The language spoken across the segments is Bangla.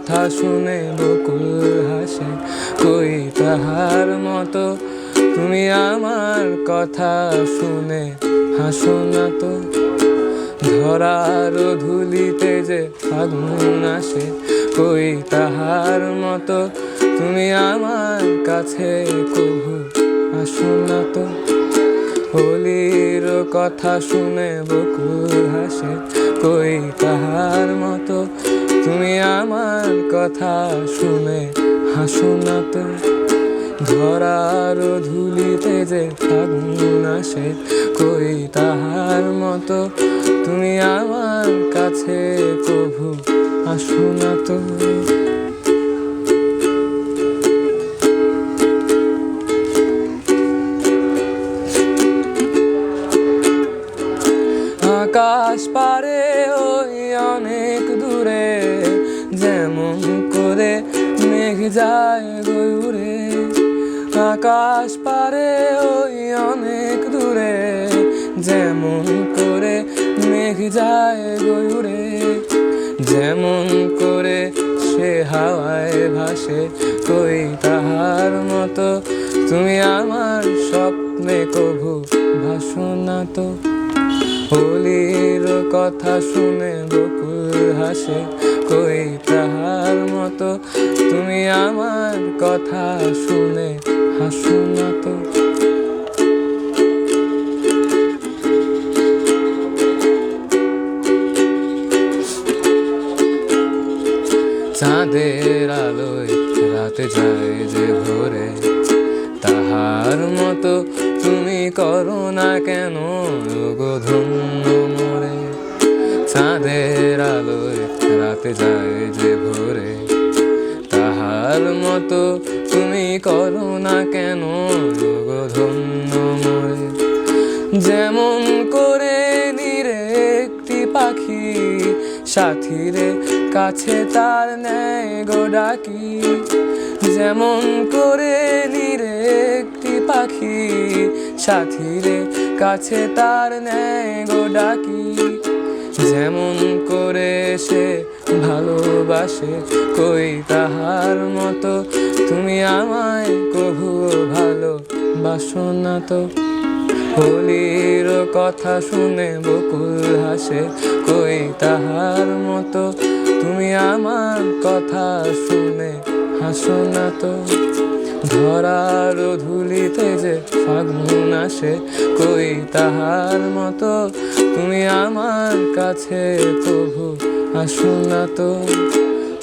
কথা শুনে বকুল হাসে, কই তাহার মতো তুমি আমার কথা শুনে হাসো না তো। ধরার ধুলিতে যে ফাগুন আসে, কই তাহার মতো তুমি আমার কাছে কভু আসো না তো। হোলির কথা শুনে বকুল হাসে, কই তাহার মতো তুমি আমার কথা শুনে হাসো না তো। ধরার ধুলিতে যে ফাগুন আসে, কই তাহার মতো তুমি আমার কাছে কভু আসো না তো। আকাশ পারে ওই অনেক দূরে, যেমন করে মেঘ যায় গয়ুরে। আকাশ পারে ওই অনেক দূরে, যেমন করে মেঘ যায় গয়ুরে। যেমন করে সে হাওয়ায় ভাসে, কই তাহার মতো তুমি আমার স্বপ্নে কভু ভাসো না তো। হোলির কথা শুনে বকুল হাসে, কই তাহার মতো তুমি আমার কথা শুনে হাসো না তো। চাঁদের আলোয় রাতে যায় যে ভোরে, তাহার মতো তুমি করো না কেন গো ধন্য মোরে। চাঁদের আলোয় রাতে যায় যে ভোরে, তাহার মতো তুমি করো না কেন গো ধন্য মোরে। যেমন করে নিরে একটি পাখি, সাথীরে কাছে তার নেয় গো ডাকি। যেমন করে নিরে একটি পাখি, সাথীরে কাছে তার নেয় গো ডাকি। যেমন করে সে ভালোবাসে, কই তাহার মতো তুমি আমায় কভু ভালোবাসো না তো। হোলির কথা শুনে বকুল হাসে, কই তাহার মতো তুমি আমার কথা শুনে হাসো না তো। ধরার ধুলিতে যে ফাগুন আসে, কই তাহার মতো তুমি আমার কাছে কভু আসো না তো।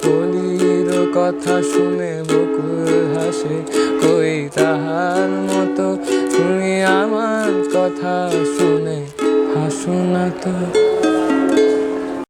হোলির কথা শুনে বকুল হাসে, কই তাহার মতো তুমি আমার কথা শুনে হাসো না তো।